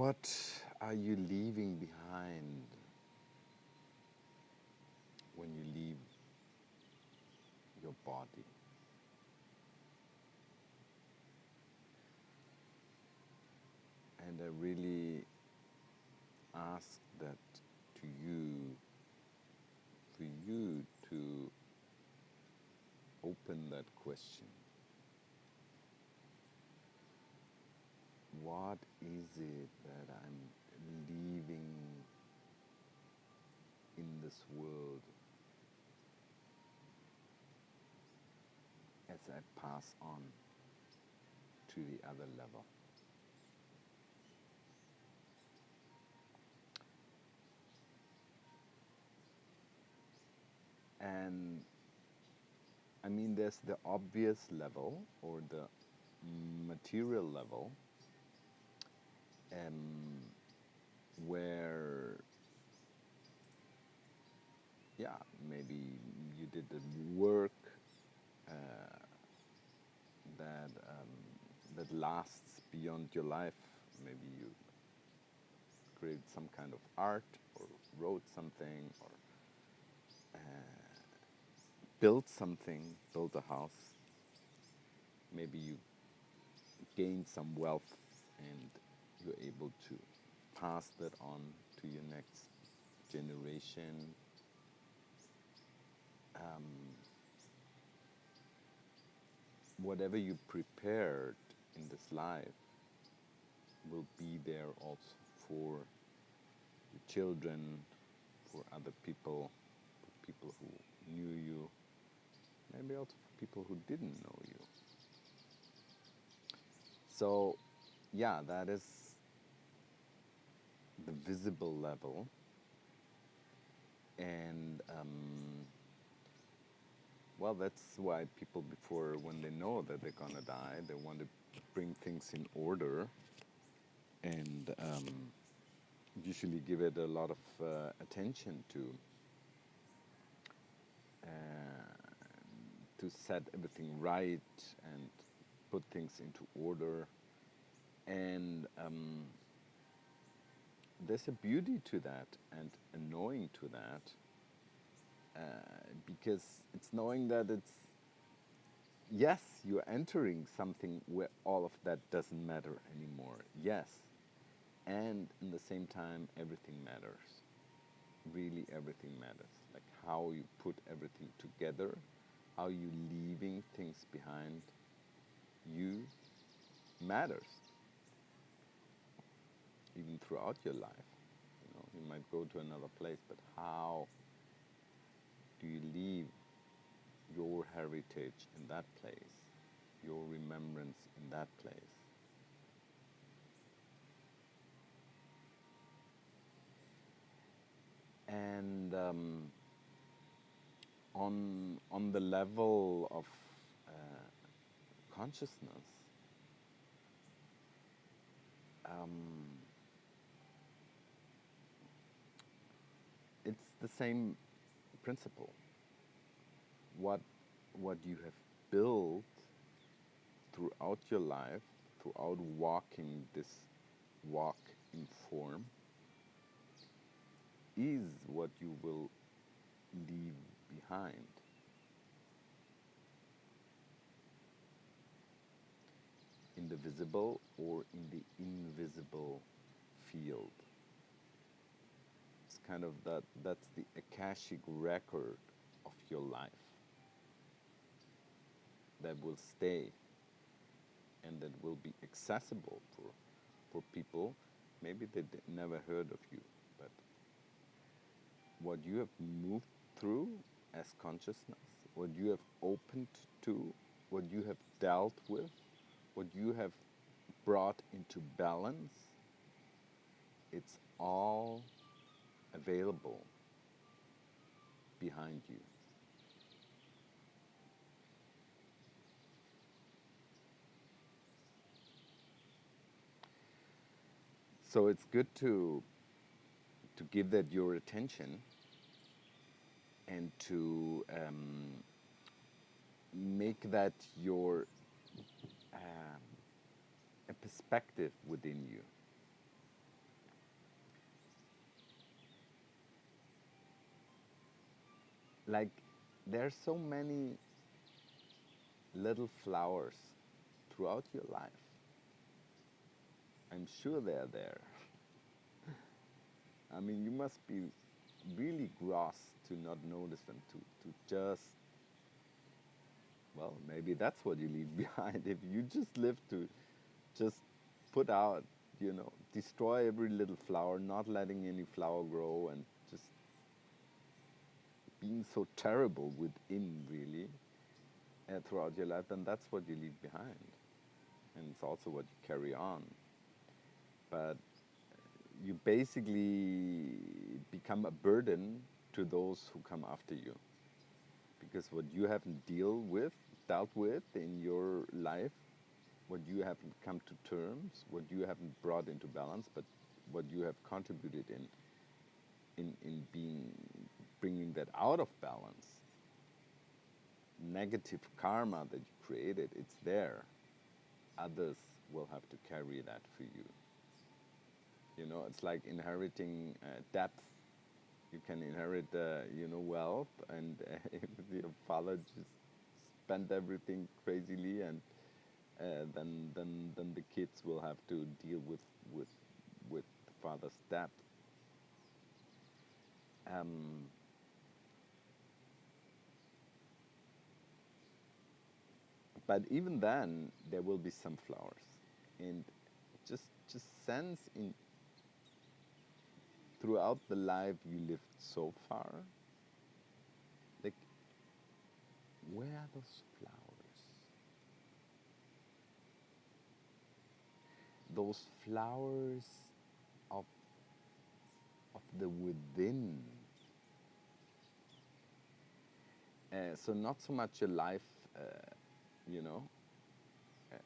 What are you leaving behind when you leave your body? And I really ask that to you, for you to open that question. What is it that I'm leaving in this world as I pass on to the other level? And I mean, there's the obvious level or the material level, where, yeah, maybe you did the work uh, that lasts beyond your life. Maybe you created some kind of art, or wrote something, or built something, built a house. Maybe you gained some wealth and you're able to pass that on to your next generation. Whatever you prepared in this life will be there also for your children, for other people, for people who knew you, maybe also for people who didn't know you. So, yeah, that is the visible level. And well, that's why people, before, when they know that they're gonna die, they want to bring things in order, and usually give it a lot of attention uh, to set everything right and put things into order. And there's a beauty to that and a knowing to that, because it's knowing that it's, yes, you're entering something where all of that doesn't matter anymore. Yes. And in the same time, everything matters. Really, everything matters. Like how you put everything together, how you leaving things behind you matters. Even throughout your life. You might go to another place, but how do you leave your heritage in that place, your remembrance in that place? And on the level of consciousness, it's the same principle. What you have built throughout your life, throughout walking this walk in form, is what you will leave behind. In the visible or in the invisible field. It's kind of that's the Akashic record of your life that will stay and that will be accessible for people. Maybe they never heard of you, but what you have moved through as consciousness, what you have opened to, what you have dealt with, what you have brought into balance, it's all available behind you. So it's good to give that your attention and to make that your a perspective within you. like there's so many little flowers throughout your life. I'm sure they're there. I mean, you must be really gross to not notice them, to just, well, maybe that's what you leave behind. If you just live to just put out, destroy every little flower, not letting any flower grow, and just being so terrible within, really, throughout your life, then that's what you leave behind. And it's also what you carry on. But you basically become a burden to those who come after you. Because what you haven't dealt with in your life, what you haven't come to terms, what you haven't brought into balance, but what you have contributed in bringing that out of balance, negative karma that you created, it's there. Others will have to carry that for you. It's like inheriting depth. You can inherit, wealth, and if your father just spent everything crazily, and then the kids will have to deal with the father's debt. But even then, there will be some flowers, and just sense in throughout the life you lived so far, like, where are those flowers? Those flowers of the within. So not so much your life, you know, uh,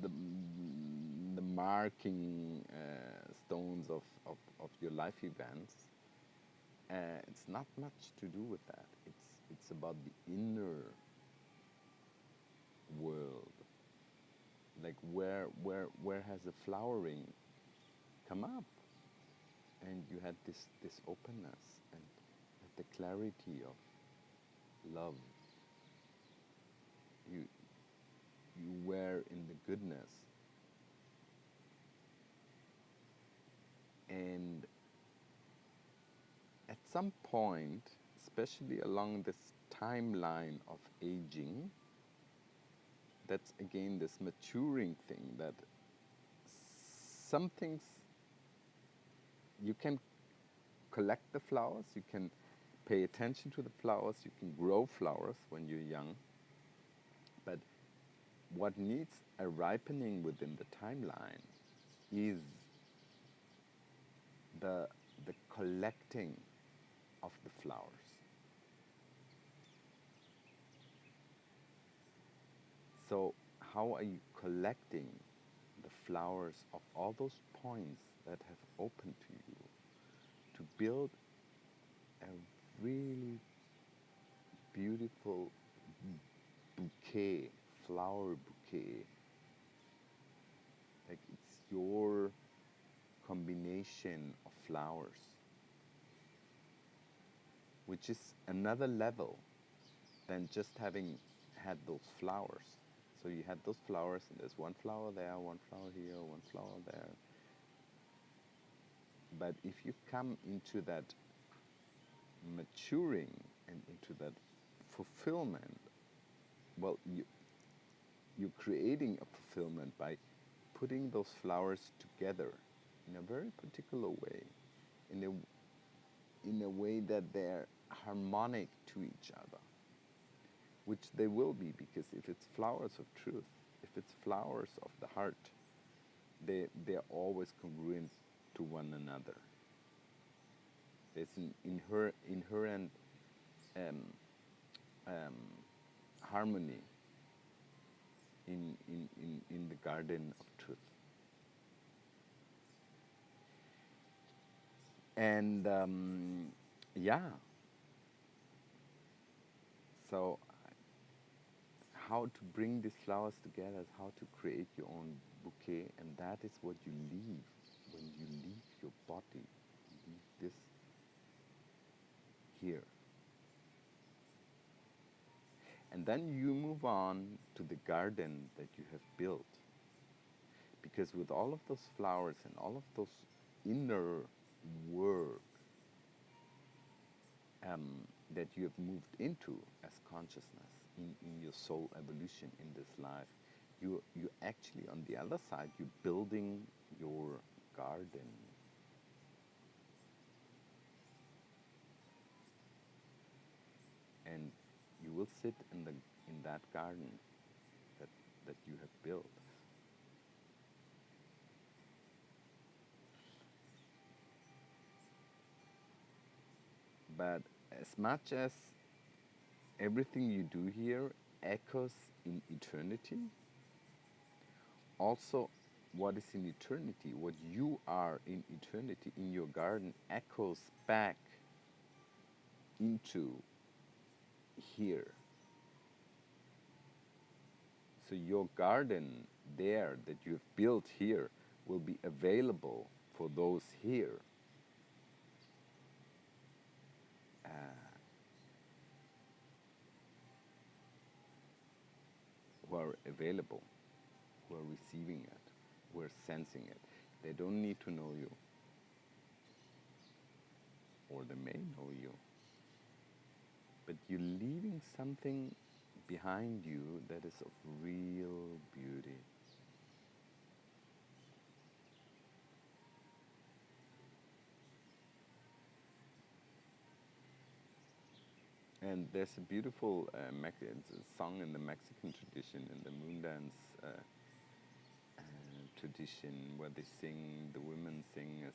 the marking stones of your life events. It's not much to do with that. It's about the inner world. Like where has the flowering come up, and you had this openness and the clarity of love. You were in the goodness, and at some point, especially along this timeline of aging, that's again this maturing thing, that some things you can collect the flowers, you can pay attention to the flowers, you can grow flowers when you're young, but what needs a ripening within the timeline is the collecting of the flowers. So how are you collecting the flowers of all those points that have opened to you to build a really beautiful bouquet, flower bouquet? Like, it's your combination of flowers, which is another level than just having had those flowers. So you had those flowers, and there's one flower there, one flower here, one flower there. But if you come into that maturing and into that fulfillment, well, you're creating a fulfillment by putting those flowers together in a very particular way, in a way that they're harmonic to each other, which they will be, because if it's flowers of truth, if it's flowers of the heart, they're always congruent to one another. There's an inherent harmony in the garden of truth. And so how to bring these flowers together is how to create your own bouquet, and that is what you leave when you leave your body. You leave this here. And then you move on to the garden that you have built. Because with all of those flowers and all of those inner work that you have moved into as consciousness in your soul evolution in this life, you actually, on the other side, you're building your garden. And you will sit in that garden that you have built. But as much as everything you do here echoes in eternity, also what is in eternity, what you are in eternity in your garden, echoes back into here. So your garden there that you've built here will be available for those here. Who are available, who are receiving it, who are sensing it. They don't need to know you, or they may know you, but you're leaving something behind you that is of real beauty. And there's a beautiful song in the Mexican tradition, in the moon dance tradition, where they sing, the women sing as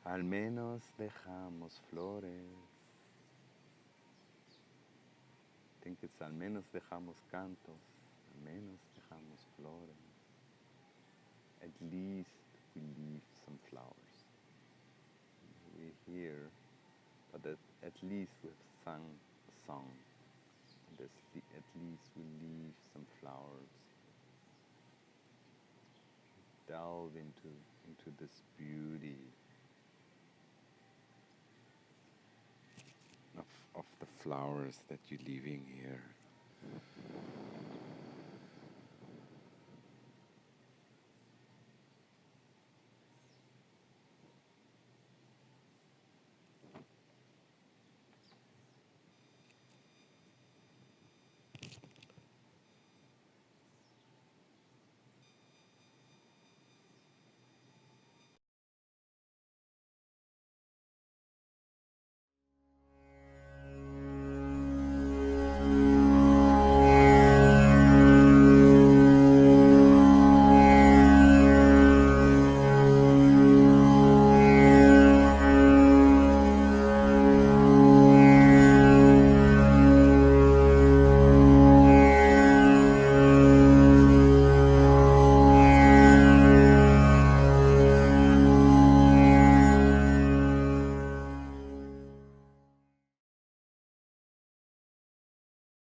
al menos dejamos flores. I think it's al menos dejamos cantos, al menos dejamos flores. At least we leave some flowers. We're here, but at least we've sung a song. And at least we leave some flowers. Delve into this beauty of the flowers that you're leaving here.